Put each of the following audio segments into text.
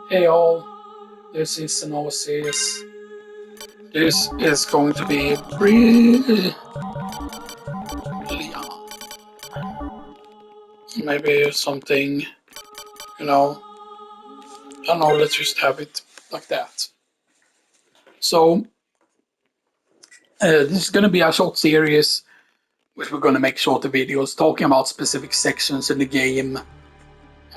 Hey all, this is Synosis. This is going to be brilliant. Maybe something, you know, I don't know, let's just have it like that. So, this is going to be a short series, which we're going to make shorter videos talking about specific sections in the game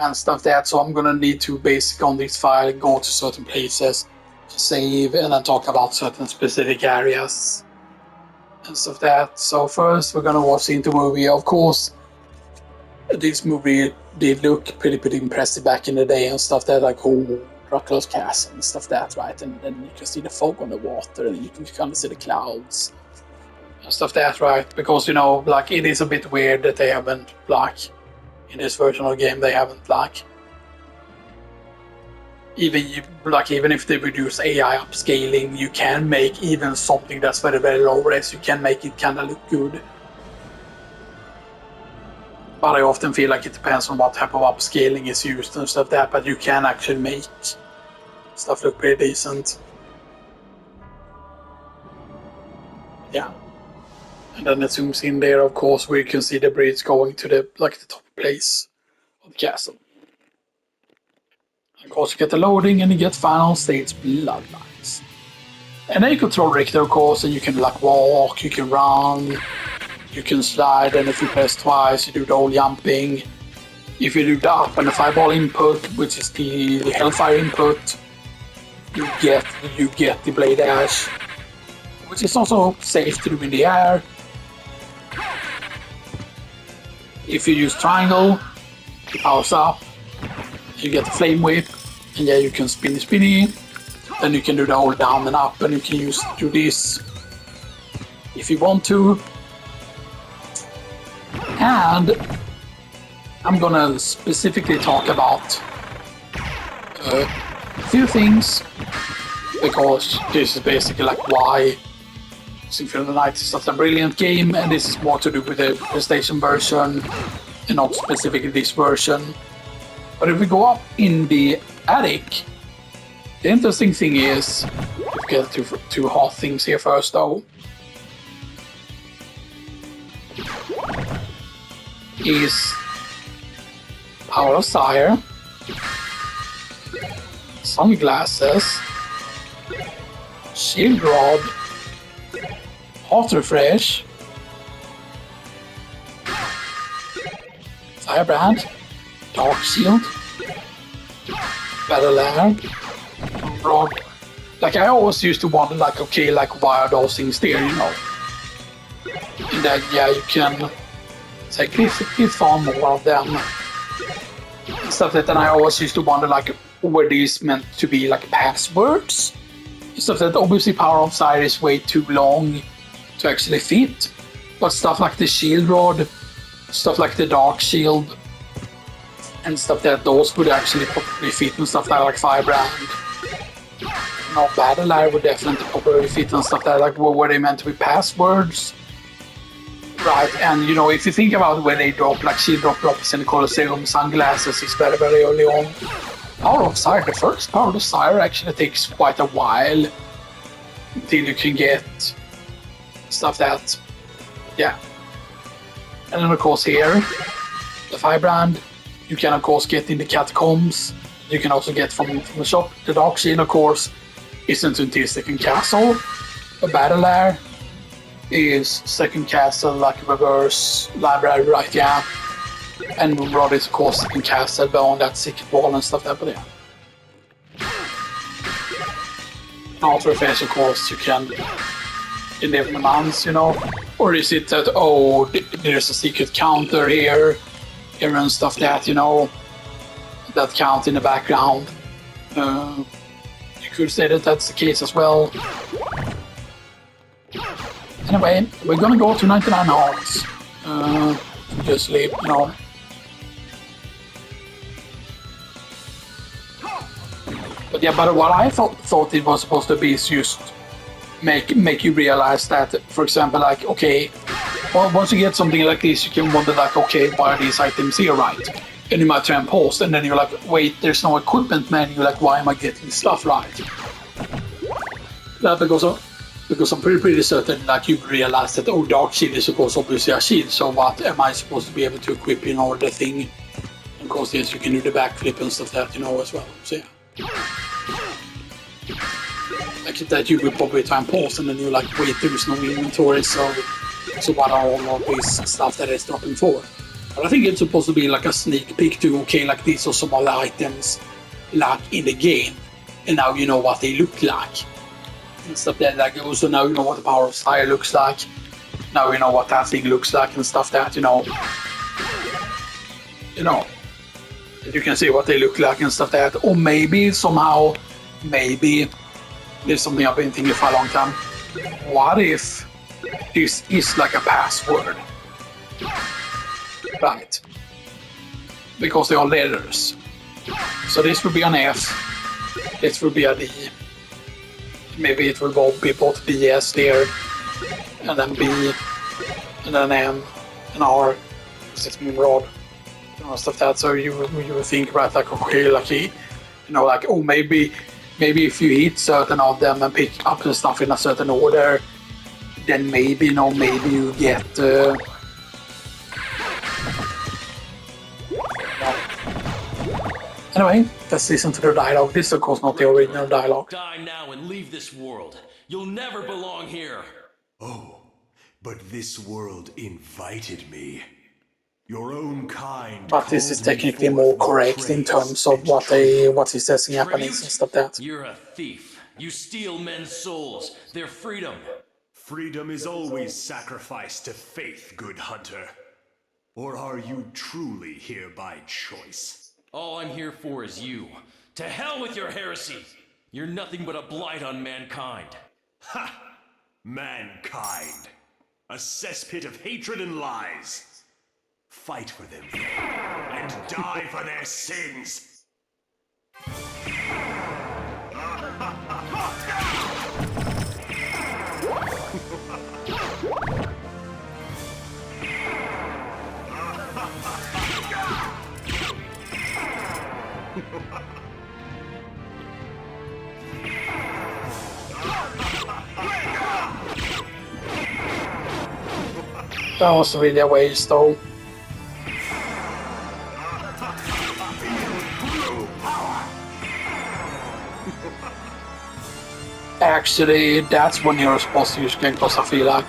and stuff like that. So I'm going to need to basically on this file go to certain places, save, and then talk about certain specific areas and stuff like that. So first we're gonna watch the movie. Of course, this movie did look pretty impressive back in the day and stuff that like Dracula's castle and stuff that, right? And then you can see the fog on the water and you can kind of see the clouds and stuff that, right? Because like it is a bit weird that they haven't like in this version of the game they haven't like even if they reduce AI upscaling, you can make even something that's very low res. You can make it kind of look good. But I often feel like it depends on what type of upscaling is used and stuff like that, but you can actually make stuff look pretty decent. Yeah. And then it zooms in there, of course, where you can see the bridge going to the top place of the castle. Of course, you get the loading and you get final stage bloodlines. And then you control Richter, of course, and you can like walk, you can run, you can slide, and if you press twice, you do the whole jumping. If you do the up and the fireball input, which is the hellfire input, you get the blade dash, which is also safe to do in the air. If you use triangle, it powers up. You get the flame whip, and yeah, you can spinny. Then you can do the whole down and up, and you can do this if you want to. And I'm gonna specifically talk about a few things because this is basically like why Symphony of the Night is such a brilliant game, and this is more to do with the PlayStation version and not specifically this version. But if we go up in the attic, the interesting thing is, let's get two hot things here first though, is Power of Sire, Sunglasses, Shield Rod, Hot Refresh, Firebrand, Dark Shield, Battle Lamp, Rod. Like I always used to wonder like, okay, like why are those things there, And then yeah, you can technically farm more of them. And stuff like that, and I always used to wonder like were these meant to be like passwords? Stuff that obviously Power of Sire is way too long to actually fit. But stuff like the Shield Rod, stuff like the Dark Shield, and stuff that those would actually probably fit and stuff like Firebrand. Battle Eye would definitely probably fit and stuff like were they meant to be passwords? Right, and if you think about when they drop like Shield drops in the Colosseum, Sunglasses is very early on. Power of Sire, the first Power of Sire actually takes quite a while until you can get stuff that, yeah. And then of course here, the Firebrand, you can of course get in the catacombs. You can also get from the shop. The Dark Shield, of course, isn't until second castle. The Battle Air is second castle, like reverse library, right? Yeah. And Rod is of course second castle, but on that secret wall and stuff like that. But yeah. After Refresh, of course, you can in different amounts, Or is it that there's a secret counter here and stuff that that count in the background. You could say that that's the case as well. Anyway, we're gonna go to 99 hearts. Just sleep, But yeah, but what I thought it was supposed to be is just make you realize that, for example, like, okay, well, once you get something like this, you can wonder like, okay, why are these items here, right? and you might try and pause, and then you're like, wait, there's no equipment menu, like, why am I getting stuff right? That because I'm pretty certain, like, you realize that, oh, dark shield is of course obviously a shield, so what am I supposed to be able to equip, you know, the thing? Of course, yes, you can do the backflip and stuff that, you know, as well, so yeah. Like that you will probably try and pause, and then you're like, wait, there is no inventory, so what are all of this stuff that is dropping for? But I think it's supposed to be like a sneak peek to, okay, like these are some other items like in the game, and now you know what they look like. And stuff like also now you know what the power of fire looks like. Now you know what that thing looks like and stuff that, you know. You can see what they look like and stuff that. Or maybe somehow, maybe there's something I've been thinking for a long time. What if this is like a password? Right. Because they are letters. So this would be an F. This would be a D. Maybe it will be both BS there. And then B. And then M. And R. Because it's rod. You know, stuff that. So you would think, right, like, okay, like, you know, like, oh, maybe if you hit certain of them and pick up the stuff in a certain order, then maybe, you know, maybe you get Anyway, let's listen to the dialogue. This is of course not the original dialogue. Die now and leave this world. You'll never belong here. Oh, but this world invited me. Your own kind. But this is technically more correct in terms of what he says in Japanese and stuff that. You're a thief. You steal men's souls, their freedom. Freedom is always sacrificed to faith, good hunter. Or are you truly here by choice? All I'm here for is you. To hell with your heresy! You're nothing but a blight on mankind. Ha! Mankind. A cesspit of hatred and lies. Fight for them, and die for their sins! That was really a waste though. Actually, that's when you're supposed to use Genkos, I feel like.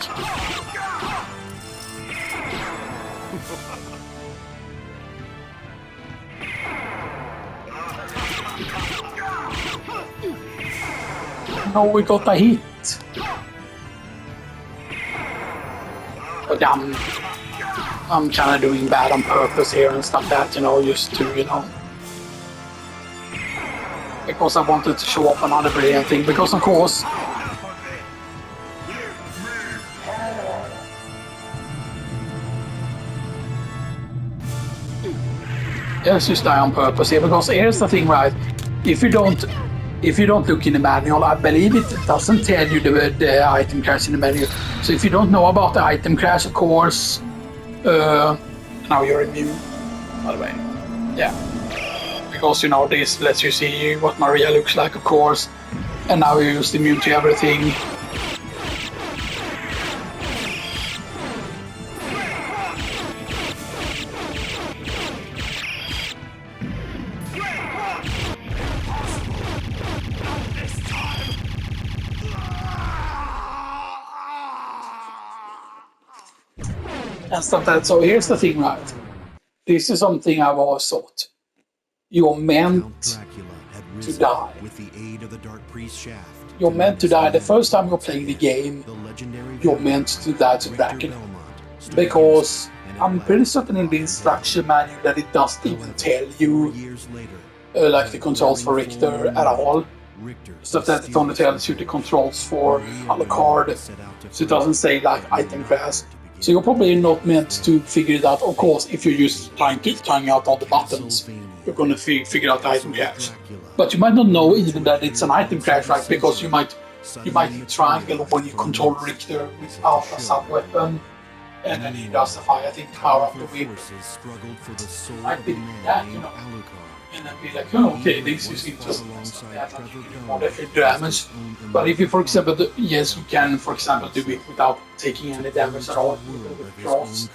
No, we got a hit. But I'm kind of doing bad on purpose here and stuff that, you know, just to, you know. Because I wanted to show off another brilliant thing, because of course let's just die on purpose here, because here's the thing, right? If you don't look in the manual, I believe it doesn't tell you the item crash in the menu. So if you don't know about the item crash, of course, now you're immune, by the way. Yeah. Because, you know, this lets you see what Maria looks like, of course. And now you're just immune to everything. And stuff like that. So here's the thing, right? This is something I've always thought. You're meant to die. You're meant to die. The first time you're playing the game, you're meant to die to Dracula. Because I'm pretty certain in the instruction manual that it doesn't even tell you like the controls for Richter at all. Stuff that it only tells you the controls for Alucard. So it doesn't say like item crash. So you're probably not meant to figure it out. Of course, if you're just trying out all the buttons, you're going to figure out the item crash. But you might not know even that it's an item crash, right? Because you might hit triangle when you control Richter without a sub-weapon. and then he does the fire thing, power up the whip. Forces struggled for the soul Might of be a man that, named know. Alucard. And then be like, oh, okay, this is interesting. More damage. But if you, for example, yes, you can, for example, do it without taking any damage at all. With draws.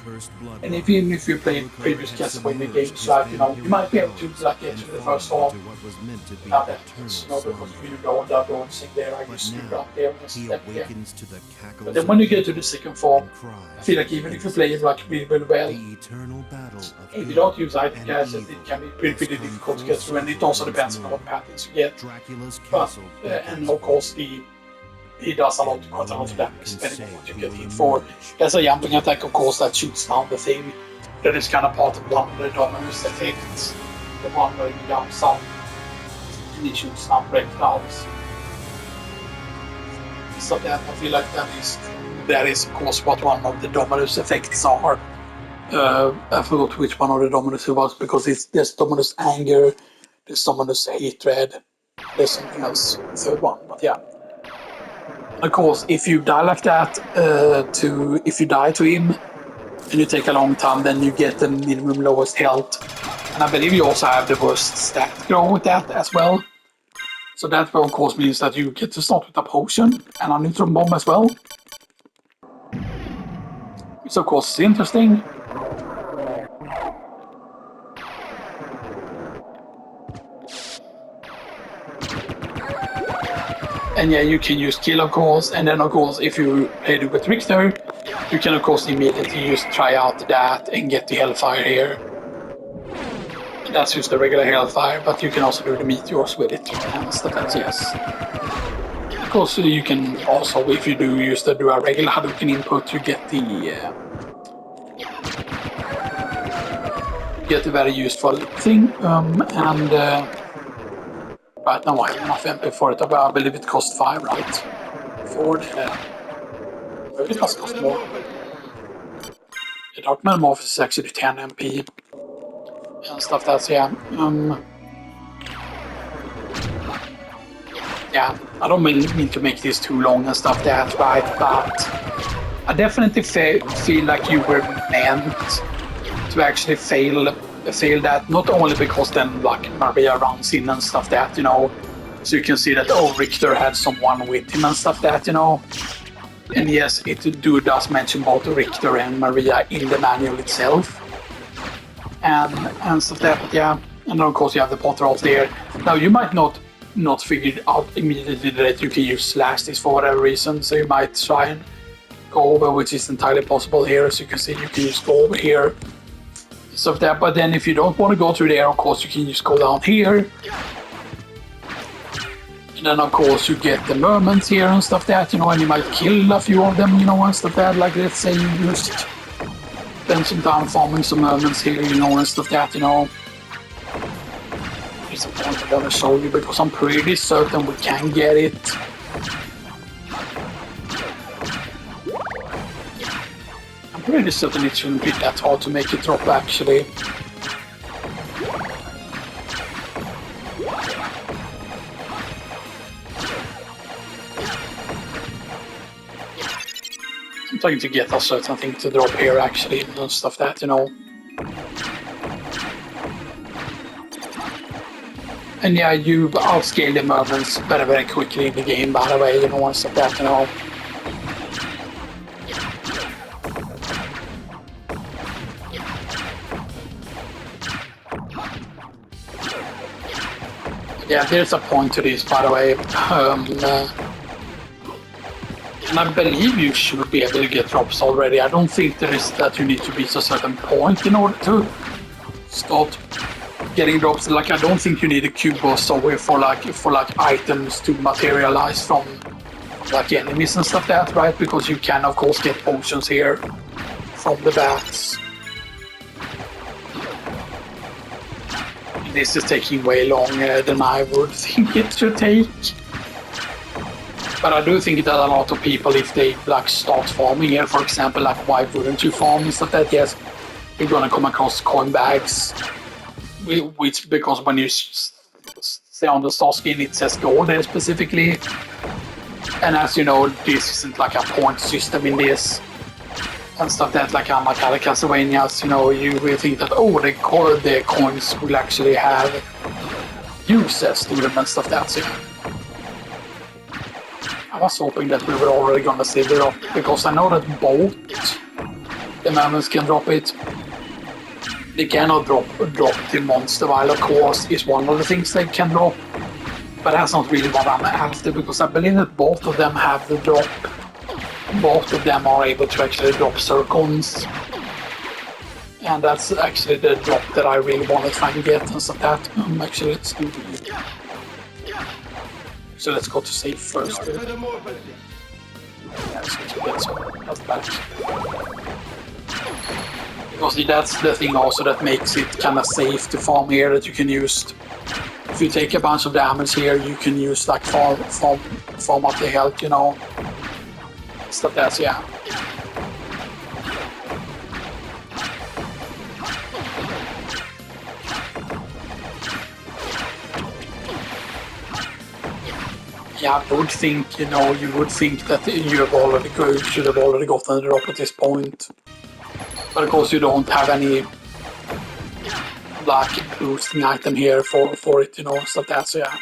And if even if you played previous Castlevania games, like you might be able to like get to the first half without that, because you know that don't sing there, I just screwed up there and step there. But then when you get to the second form, I feel like even if you play it like really well, if you don't use item gadgets, it can be pretty difficult to get through, and it also depends on what patterns you get. But and of course he does quite a lot of damage depending on what you get hit for. There's a jumping attack, of course, that shoots down the thing. That is kind of part of one of the dominus effects. The one where he jumps up and he shoots down breakdowns. So that I feel like that is of course what one of the dominus effects are. I forgot which one of the dominus it was, because there's dominus anger, there's dominus hatred, there's something else, the third one, but yeah. Of course, if you die like that, if you die to him and you take a long time, then you get the minimum lowest health. And I believe you also have the worst stat grow with that as well. So that of course means that you get to start with a potion and a neutron bomb as well. Which of course is interesting. And yeah, you can use kill, of course, and then of course if you play it with Richter, you can of course immediately just try out that and get the Hellfire here. That's just the regular Hellfire, but you can also do the meteors with it and stuff like that, yes. Of course you can also, if you do use do a regular Hadouken input, you get the very useful thing, right now I have enough MP for it, but I believe it costs 5, right? Ford, maybe it does cost more. The Dark Metamorphosis is actually 10 MP and stuff that's, yeah. Yeah, I don't mean to make this too long and stuff that, right? But I definitely feel like you were meant to actually fail that, not only because then like Maria runs in and stuff that, so you can see that Richter had someone with him and stuff that, and yes, it does mention both Richter and Maria in the manual itself and stuff that, but yeah, and then of course you have the Potter off there. Now you might not figure out immediately that you can use this for whatever reason, so you might try and go over, which is entirely possible here. As you can see, you can just go over here. So that, but then if you don't want to go through there, of course you can just go down here. And then of course you get the Mermans here and stuff that, and you might kill a few of them, and stuff that, like let's say you just spend some time farming some Mermans here, and stuff that, There's a point I'm gonna show you, because I'm pretty certain we can get it. I'm pretty certain it shouldn't be that hard to make it drop, actually. I'm trying to get a certain thing to drop here, actually, and stuff that, And yeah, you outscale the Mermans very, very quickly in the game, by the way, and stuff that, Yeah, there's a point to this, by the way. And I believe you should be able to get drops already. I don't think there is that you need to reach a certain point in order to start getting drops. Like, I don't think you need a cube or somewhere for items to materialize from like enemies and stuff that, right? Because you can of course get potions here from the bats. This is taking way longer than I would think it should take. But I do think that a lot of people, if they like start farming here, for example, like why wouldn't you farm and stuff like that? Yes, you're gonna come across coin bags, which because when you say on the star skin it says gold there specifically, and as you know, this isn't like a point system in this. and stuff that like unlike other Castlevanias, you know, you will think that the coins will actually have uses to them and stuff that's it. I was hoping that we were already gonna see the drop because I know that both the Mermans can drop it. They cannot drop the monster while of course is one of the things they can drop. But that's not really what I'm after because I believe that both of them have the drop. Both of them are able to actually drop circles. And that's actually the drop that I really want to try and get and stuff that. Actually, let's do it. So let's go to save first. Yeah, so we can get some health back. Because that's the thing also that makes it kind of safe to farm here that you can use. If you take a bunch of damage here, you can use like farm up the health, you know. Stuff that's yeah. Yeah, I would think, you know, you would think that you should have already gotten the drop at this point. But of course you don't have any like boosting item here for it, you know, stuff that, so yeah.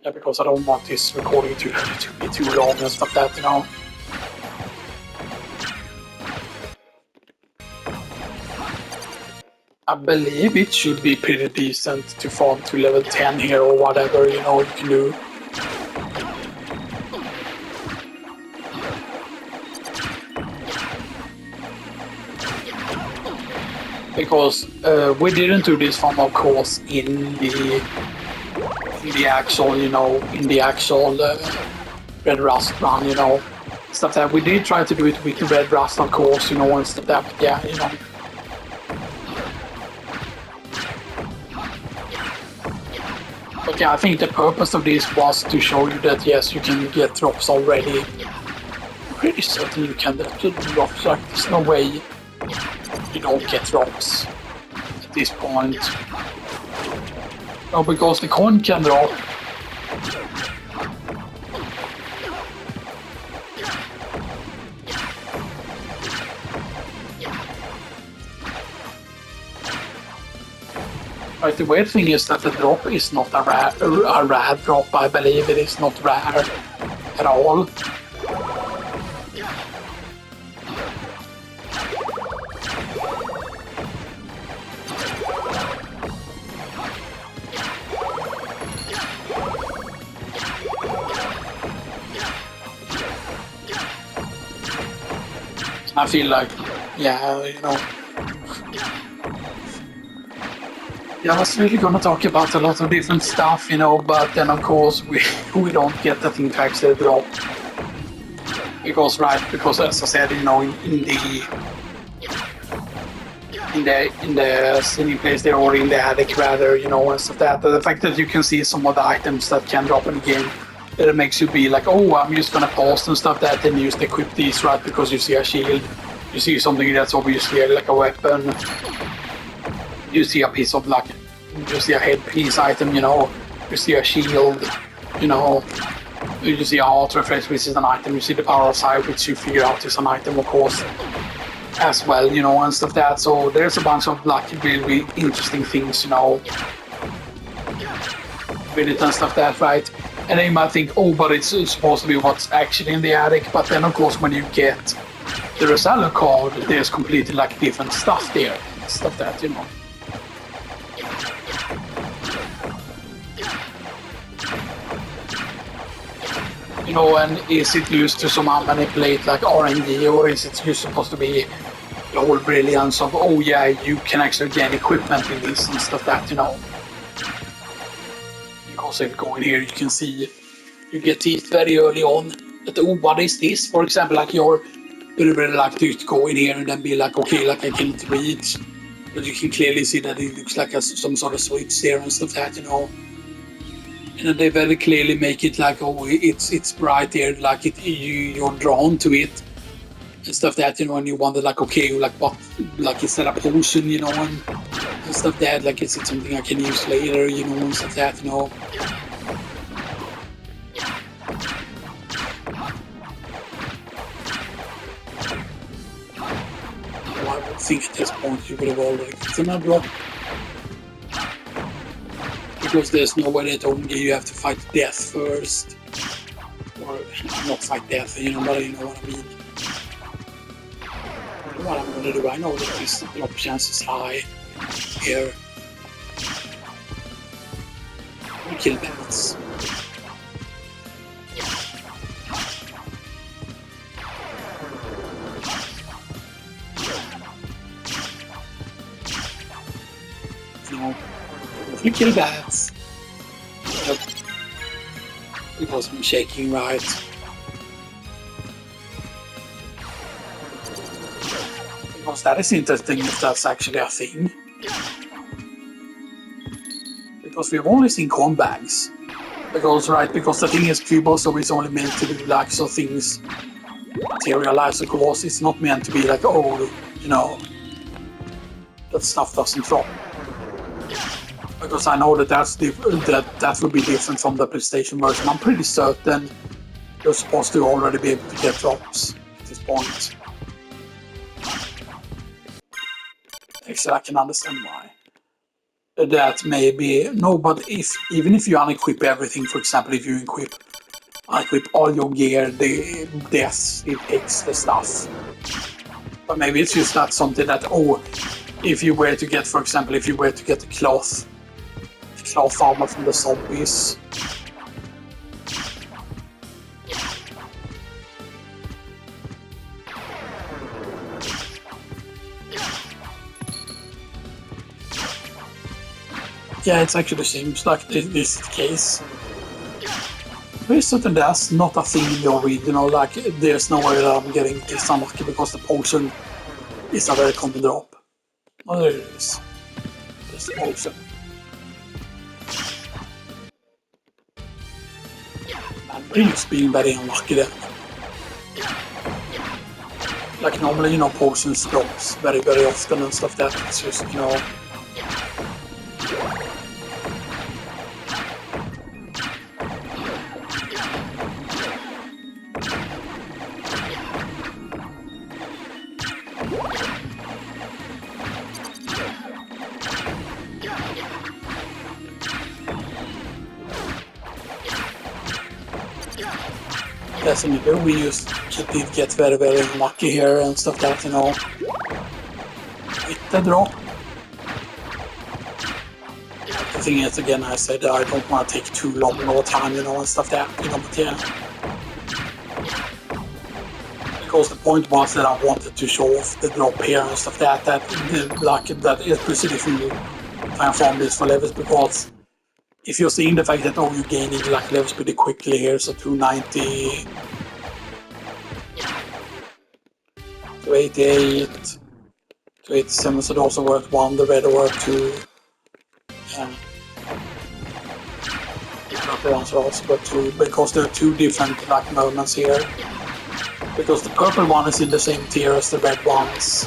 Yeah, because I don't want this recording to be too long and stuff that, you know. I believe it should be pretty decent to farm to level 10 here or whatever, you know, you can do. Because we didn't do this farm, of course, in the actual, you know, Red Rust run, you know, stuff that we did try to do it with the Red Rust, of course, you know, and stuff that, yeah, you know. But yeah, I think the purpose of this was to show you that yes, you can get drops already. I'm pretty certain you can get drops, like there's no way you don't get drops at this point. No, because the coin can drop. Right, the weird thing is that the drop is not a rare drop. I believe it is not rare at all. I feel like, yeah, you know. Yeah, I was really gonna talk about a lot of different stuff, you know, but then of course we don't get the thing to actually drop. Because as I said, you know, in the sitting place there or in the attic rather, you know, and stuff that. The fact that you can see some of the items that can drop in the game, that it makes you be like, oh, I'm just gonna pause and stuff that, and just equip these, right? Because you see a shield, you see something that's obviously like a weapon. You see a piece of like, you see a headpiece item, you know, you see a shield, you know, you see a heart refresh, which is an item, you see the power of sight, which you figure out is an item, of course, as well, you know, and stuff that. So there's a bunch of like really interesting things, you know, with it and stuff that, right? And then you might think, oh, but it's supposed to be what's actually in the attic, but then of course when you get the reseller card, there's completely like different stuff there, stuff that, you know. You know, and is it used to somehow manipulate like RNG, or is it just supposed to be the whole brilliance of, oh yeah, you can actually gain equipment in this and stuff that, you know. Because if you go in here, you can see, you get it very early on, that, oh, what is this? For example, like you're really like to go in here and then be like, okay, like I can't read. But you can clearly see that it looks like some sort of switch there and stuff that, you know. And then they very clearly make it like, oh, it's bright there, like you're drawn to it and stuff that, you know, and you wonder like, okay, like what, like is that a potion, you know, and stuff that, like is it something I can use later, you know, and stuff that, you know. So I would think at this point you would have already gotten a drop. Because there's no way that only you have to fight death first. Or not fight death, you know what I mean. What I'm gonna do, I know that this drop chance is high here. We kill bats. No, we kill bats. Yep. Because I'm shaking, right? Because that is interesting if that's actually a thing. Because we've only seen corn bags. Because the thing is cubo, so it's only meant to be like so things materialize. Of course, it's not meant to be like, oh, you know, that stuff doesn't drop. Because I know that that would be different from the PlayStation version. I'm pretty certain you're supposed to already be able to get drops at this point. Actually, I can understand why. That maybe no, but even if you unequip everything, for example, if you unequip all your gear, the deaths, it takes the stuff. But maybe it's just not something that if you were to get, for example, if you were to get the cloth armor from the zombies. Yeah, it actually seems like this is the case. There's certain that's not a thing in the original, like there's no way that I'm getting this unlucky because the potion is a very common drop. Oh, there it is. There's the potion. I'm just being very unlucky there. Like normally, you know, potions drops very, very often and stuff that it's just, you know. Yes, and we used to get very, very lucky here and stuff that, you know. With the drop. The thing is, again, I said I don't want to take too long more time, you know, and stuff that, you know, but yeah. Because the point was that I wanted to show off the drop here and stuff that especially if you transform this for levels, because if you're seeing the fact that you're gaining like levels pretty quickly here, so 290, 288, 287, so those are worth 1, the red are worth 2. The ones are also worth 2, because there are 2 different like Mermans here. Because the purple one is in the same tier as the red ones.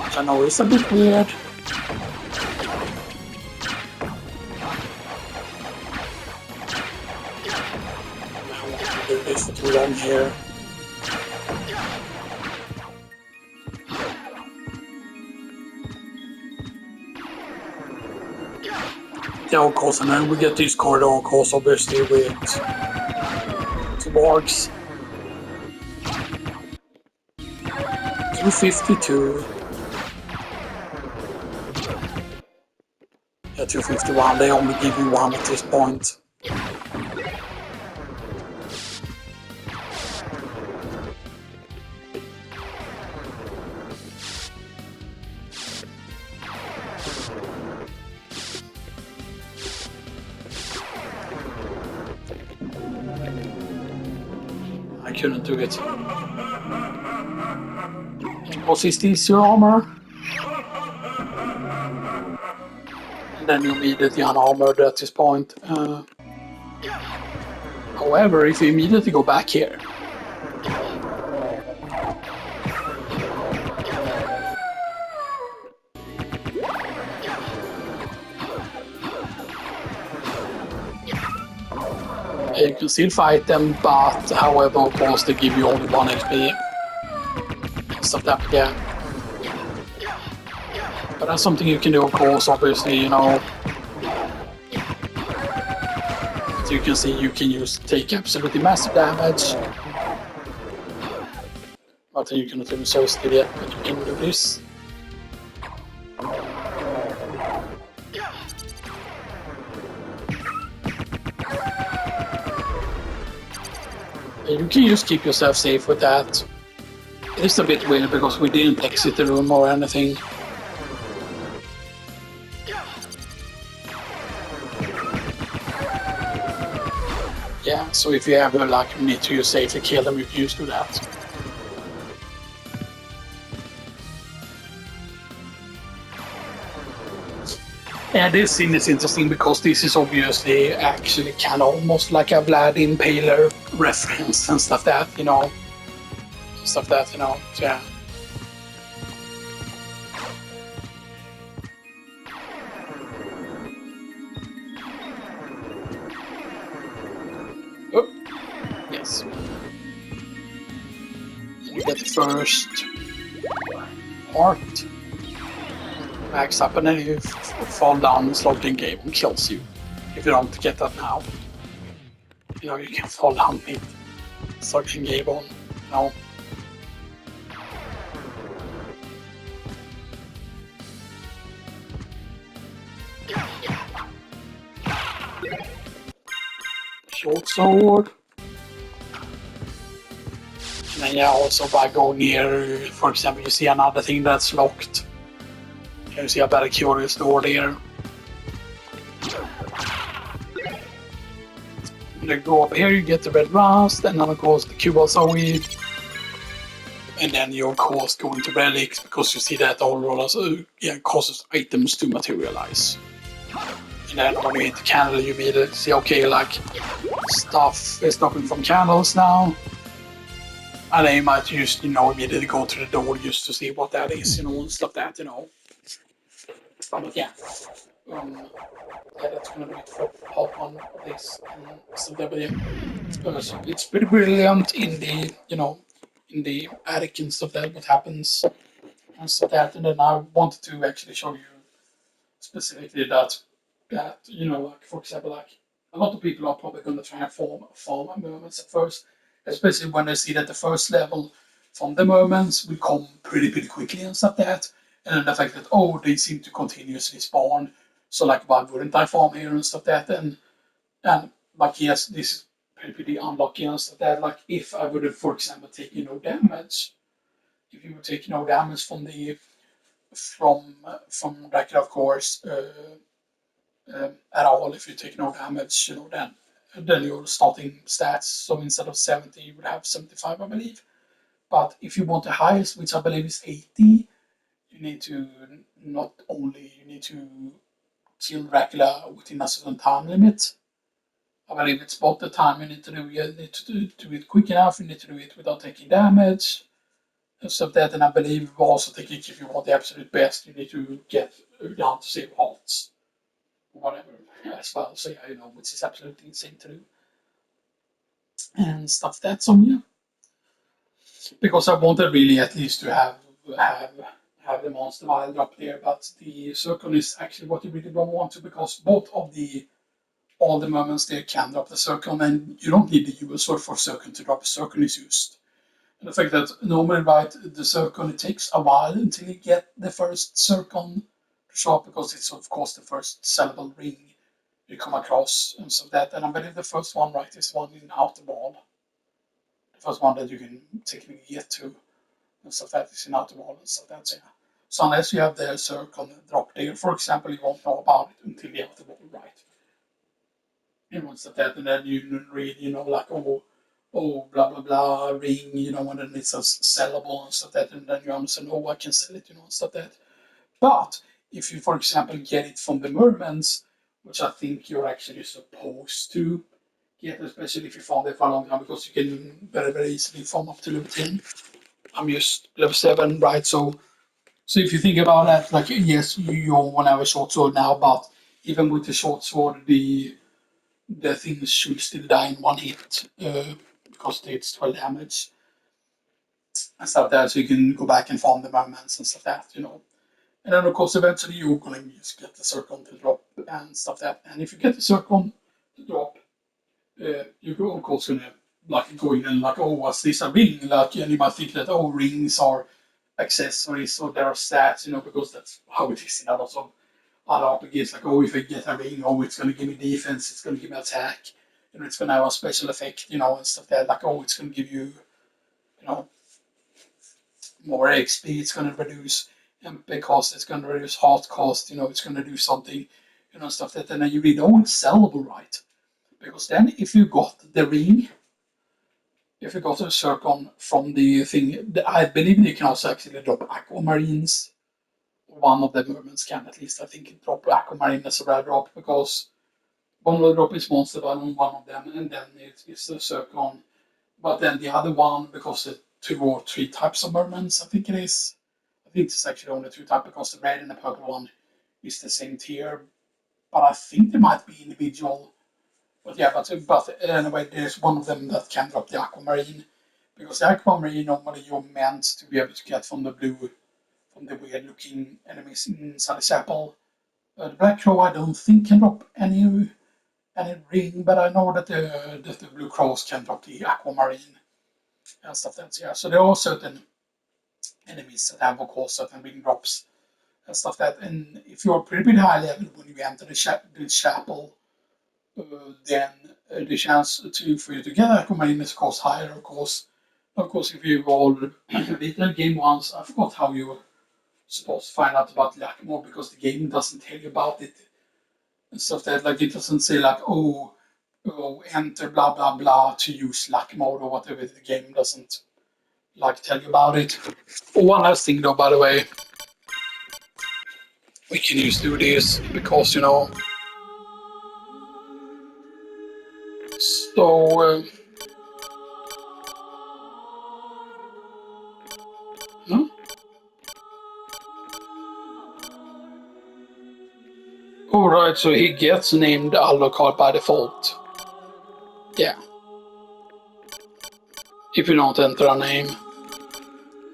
Which I know is a bit weird. I won't do this for too long here. Yeah, of course, and then we get this corridor, of course, obviously with wargs. 252. Yeah, 251. They only give you 1 at this point. I couldn't do it. Was this your armor? And then you immediately unarmored at this point. However, if you immediately go back here, you can still fight them, but however, of course, they give you only 1 HP. Stuff that, yeah. But that's something you can do, of course, obviously, you know. As you can see, you can take absolutely massive damage. But you cannot even so still yet, but you can do this. You can just keep yourself safe with that. It's a bit weird because we didn't exit the room or anything. Yeah, so if you ever like need to use safely kill them, you can just do that. Yeah, this scene is interesting because this is obviously actually kind of almost like a Vlad Impaler reference and stuff that, you know. Stuff that, you know, so yeah. Oh, yes. You get the first heart. Max up and then you fall down and SoTN game and kills you. If you don't get that now. You know, you can fall down with SoTN game on, you know. Short sword. And then yeah, also by going here, for example, you see another thing that's locked. You see a very curious door there. And then go up here, you get the red rust, and then of course the cube also and then you of course go into relics because you see that all causes items to materialize. And then when you hit the candle, you immediately see, okay, like, stuff is stopping from candles now. And then you might just, you know, immediately go to the door just to see what that is, you know, and stuff that, you know. But yeah. Yeah, that's gonna be it for part 1 of this and stuff that, but yeah. So it's pretty brilliant in the, you know, in the attic and stuff that, what happens and stuff that. And then I wanted to actually show you specifically that you know, like for example, like a lot of people are probably going to try and farm moments at first, especially when they see that the first level from the moments will come pretty quickly and stuff like that, and then the fact that they seem to continuously spawn, so like why wouldn't I farm here and stuff like that, and like yes, this is pretty unlucky and stuff like that. Like if I would have, for example, taken no damage, if you would take no damage from the from Dracula, of course. At all, if you take no damage, you know, then your starting stats. So instead of 70, you would have 75, I believe. But if you want the highest, which I believe is 80, you need to kill Dracula within a certain time limit. I believe it's both the time you need to do. You need to do it quick enough. You need to do it without taking damage. And stuff that, and I believe also taking if you want the absolute best, you need to get down to 0 hearts. Whatever as well. So yeah, you know, which is absolutely insane to do and stuff that. So yeah, because I wanted really at least to have the monster wild up there, but the circle is actually what you really don't want to, because both of all the moments there can drop the circle, and you don't need the US sword for circle to drop. A circle is used. And the fact that normally, right, the circle, it takes a while until you get the first circle to show up, because it's of course the first sellable ring you come across and so that. And I believe the first one, right, is one in Outer Wall. The first one that you can technically get to and stuff that is in Outer Wall and stuff that. So, yeah. So unless you have the circle drop there, for example, you won't know about it until the Outer Wall, right? And once that, and then you read, you know, like blah blah blah ring, you know, and then it's a sellable and stuff that, and then you understand, I can sell it, you know, and stuff that. But if you, for example, get it from the Mermans, which I think you're actually supposed to get, especially if you found it for a long time, because you can very easily farm up to level 10. I'm just level 7, right? So if you think about that, like yes, you won't have a short sword now, but even with the short sword, the thing should still die in one hit because it's 12 damage and stuff like that. So you can go back and farm the Mermans and stuff like that, you know. And then of course eventually you're gonna just get the Circon to drop and stuff like that. And if you get the Circon to drop, you're of course gonna like go in and like, oh, what's this a ring? Like, and you might think that rings are accessories or there are stats, you know, because that's how it is in a lot of other RPGs. Like, oh, if I get a ring, it's gonna give me defense, it's gonna give me attack, you know, it's gonna have a special effect, you know, and stuff like that. Like, it's gonna give you, you know, more XP, it's gonna reduce MP cost, it's gonna reduce heart cost, you know, it's gonna do something, you know, stuff like that. And you really don't sellable, right? Because then if you got the ring, if you got a Circon from the thing, I believe you can also actually drop Aquamarines. One of the Mermans can at least, I think, drop Aquamarine as a rare drop because one of the drop is Monster Ball on one of them, and then it's a Circon. But then the other one, because the 2 or 3 types of Mermans, I think it is. I think it's actually only 2 types because the red and the purple one is the same tier. But I think they might be individual. But yeah, but anyway, there's one of them that can drop the Aquamarine. Because the Aquamarine normally you're meant to be able to get from the blue, from the weird looking enemies inside the chapel. The Black Crow I don't think can drop any ring, but I know that the Blue Crows can drop the Aquamarine and stuff like that. Yeah, so there are certain enemies that have, of course, certain ring drops and stuff like that. And if you're pretty high level when you enter the chapel, then the chance for you to get Aquamarine is of course higher, of course. Of course, if you roll beat the game once, I forgot how you were supposed to find out about Lackmore because the game doesn't tell you about it and stuff like that. Like, it doesn't say like, enter blah blah blah to use luck mode or whatever. The game doesn't like tell you about it. One last thing though, by the way, we can use do this because, you know, so alright, so he gets named Alucard by default. Yeah. If you don't enter a name.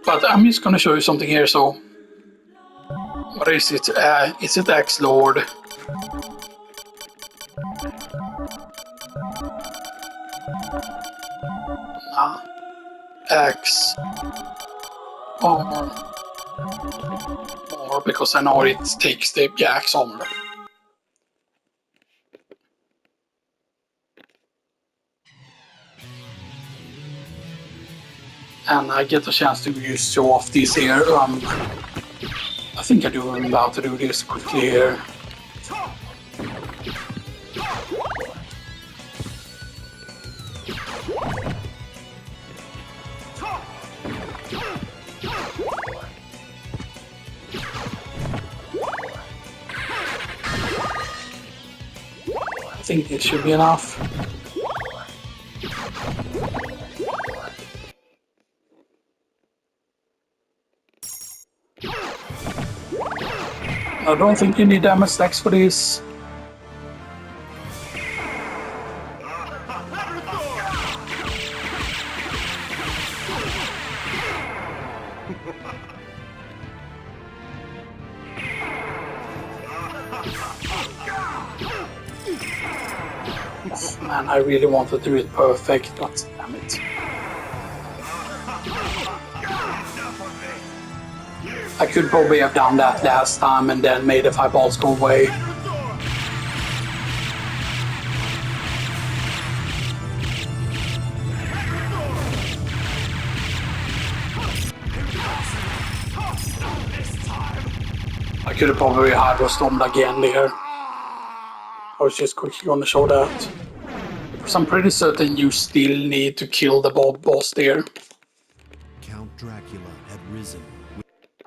But I'm just gonna show you something here, so what is it? Is it Axe Lord? Nah. Axe Armor. More, because I know it takes the Axe Armor. And I get a chance to just show off this here. I think I do remember how to do this quickly here. I think this should be enough. I don't think you need damage stacks for this. Oh, man, I really wanted to do it perfect, but damn it. I could probably have done that last time and then made the 5 balls go away. I could have probably Hydro Stormed again there. I was just quickly gonna show that. Because I'm pretty certain you still need to kill the boss there. Count Dracula had risen.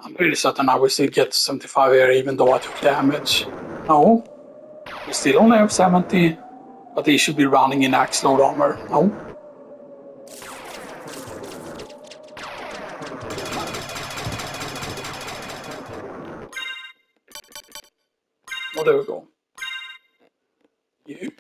I'm pretty certain I will still get 75 here even though I took damage. No. We still only have 70. But he should be running in Axe Lord armor. No. Oh, there we go. You.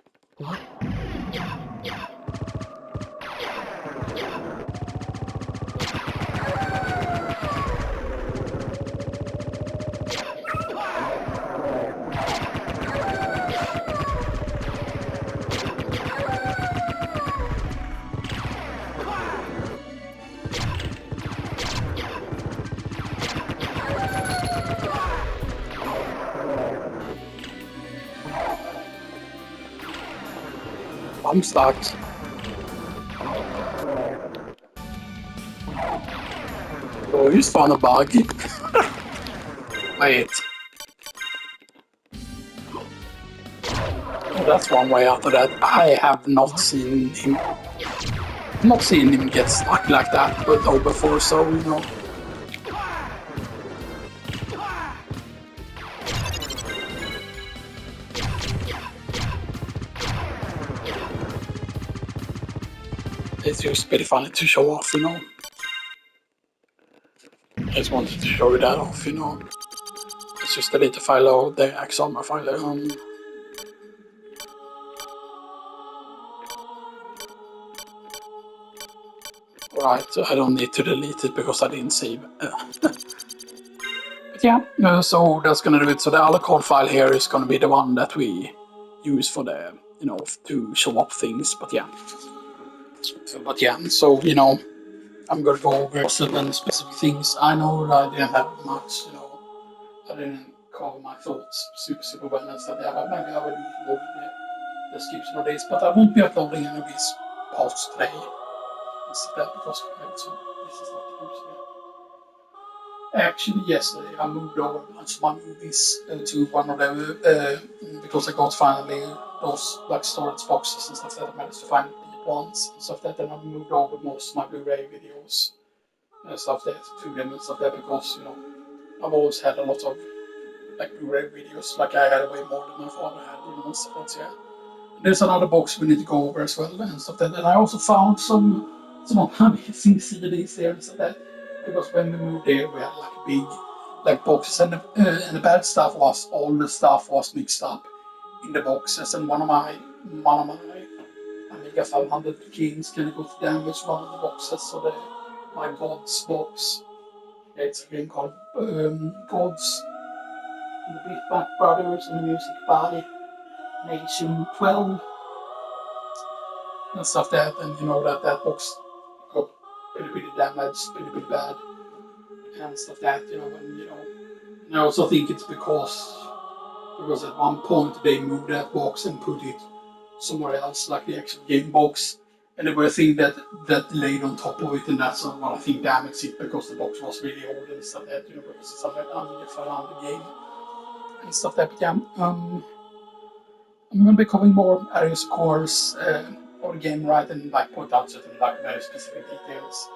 I'm stuck. Oh, you just found a bug. Wait. Oh, that's one way out of that. I have not seen him get stuck like that though before, so you know. It's just pretty funny to show off, you know. I just wanted to show you that off, you know. Let's just delete the file of the Axoma file. Right, I don't need to delete it because I didn't save. But yeah, so that's gonna do it. So the Alucard file here is gonna be the one that we use for the, you know, to show up things. But yeah, so you know, I'm gonna go over certain specific things. I know that I didn't have much, you know, I didn't cover my thoughts super well and stuff. Yeah, but maybe I will do more the description of this, but I won't be uploading any of these posts today. Instead, because this is not the use. Actually, yesterday I moved over a bunch of my movies to one of them because I got finally those like storage boxes and stuff that I managed to find deep ones and stuff that. Then I moved over most of my Blu-ray videos and stuff that to them and stuff that because you know I've always had a lot of like Blu-ray videos. Like I had way more than my father had, you know, and stuff that. Yeah. And there's another box we need to go over as well and stuff that. And I also found some amazing CDs there and stuff that. Because when we moved there, we had like big like boxes, and the bad stuff was all the stuff was mixed up in the boxes, and one of my Amiga 500 games kind of got damaged one of the boxes, so my Gods box, it's a game called Gods, and the Beatback Brothers and the music by Nation 12 and stuff that, and you know that box got pretty damaged, pretty bad. And stuff that, you know, and you know, and I also think it's because at one point they moved that box and put it somewhere else, like the actual game box, and there were things that laid on top of it, and that's what I think damaged it because the box was really old and stuff that, you know, because it's something Amiga 500 game and stuff that. But yeah, I'm gonna be covering more areas, of course, of the game, right, and like point out certain like very specific details.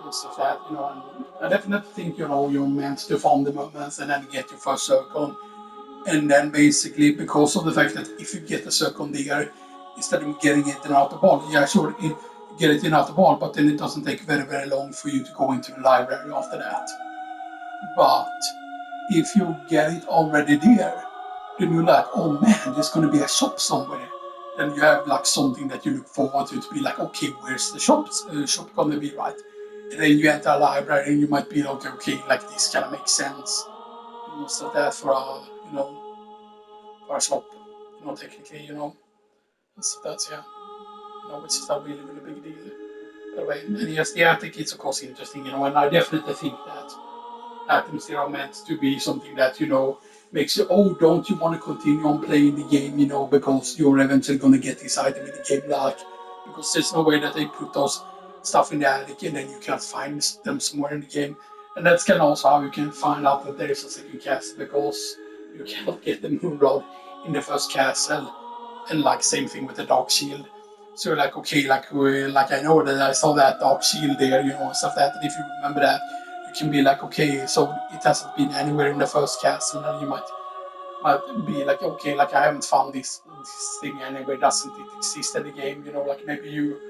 And stuff that, you know, and I definitely think, you know, you're meant to farm the moments and then get your first circle. And then basically, because of the fact that if you get a circle there, instead of getting it in out the ball, yeah, sure, get it in out the ball, but then it doesn't take very long for you to go into the library after that. But if you get it already there, then you're like, oh man, there's going to be a shop somewhere. Then you have like something that you look forward to be like, okay, where's the shop going to be, right? And then you enter a library and you might be like, okay, like this kind of makes sense. You know, so that for a, you know, for a shop, you know, technically, you know, so that's, yeah, you know, which is a really big deal. By the way, and yes, the attic is of course interesting, you know, and I definitely think that items here are meant to be something that, you know, makes you, oh, don't you want to continue on playing the game, you know, because you're eventually going to get this item in the game, like, because there's no way that they put those stuff in the attic and then you can't find them somewhere in the game. And that's kind of also how you can find out that there is a second castle, because you cannot get the moon rod in the first castle, and like same thing with the dark shield. So like, okay, like I know that I saw that dark shield there, you know, and stuff that, and if you remember that, you can be like, okay, so it hasn't been anywhere in the first cast, and then you might be like, okay, like I haven't found this thing anywhere, doesn't it exist in the game, you know, like maybe you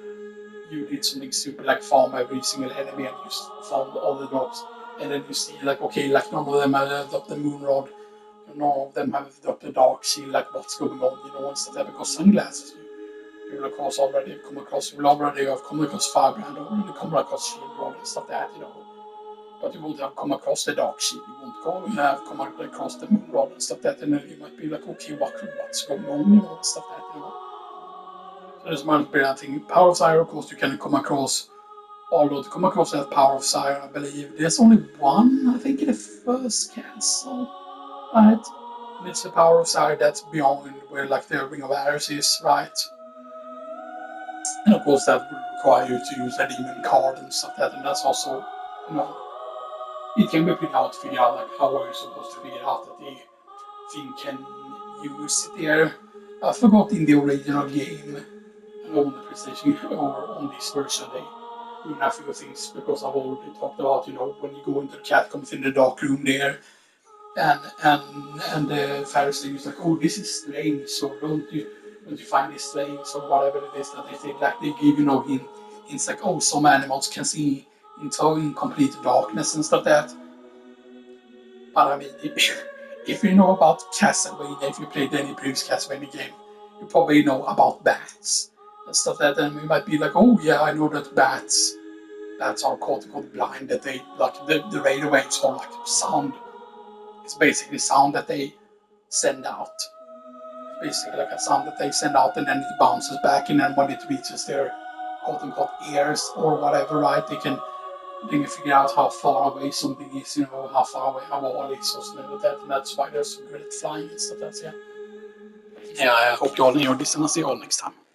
did something stupid like farm every single enemy and you found all the drops, and then you see like, okay, like none of them have adopted the moon rod, none of them have adopted the dark shield, like what's going on, you know, and stuff like that, because sunglasses, you will of course already come across, you will already have come across Firebrand, already come across Shield Rod and stuff like that, you know. But you won't have come across the Dark Shield, you won't have come across the Moon Rod and stuff like that, and then you might be like, okay, what's going on, you know, and stuff like that, you know. So there's might be that thing. Power of Sire, of course, you can come across, although to come across that Power of Sire, I believe there's only one, I think, in the first castle, right? And it's the Power of Sire that's beyond where like the Ring of Ares is, right? And of course, that would require you to use a demon card and stuff like that, and that's also, you know, it can be pretty hard to figure out, like, how are you supposed to figure out that the thing can use it there. I forgot in the original game, on the PlayStation or on this version, they ruin a few things because I've already talked about, you know, when you go into the catacombs in the dark room there, and the Pharisee is like, oh, this is strange, so don't you find this strange, or whatever it is that they say, like they give, you know, hints like, oh, some animals can see in complete darkness and stuff like that. But I mean, if you know about Castlevania, if you played any previous Castlevania game, you probably know about bats and stuff like that. And you might be like, oh yeah, I know that bats are called blind. That they like the radio waves are like sound. It's basically sound that they send out. Basically like a sound that they send out, and then it bounces back, and then when it reaches their quote unquote ears or whatever, right? They can figure out how far away something is, you know, how far away a wall is or something like that, and that's why they're so good at flying and stuff. That's yeah. Yeah, I hope you all enjoyed this, and I'll see you all next time.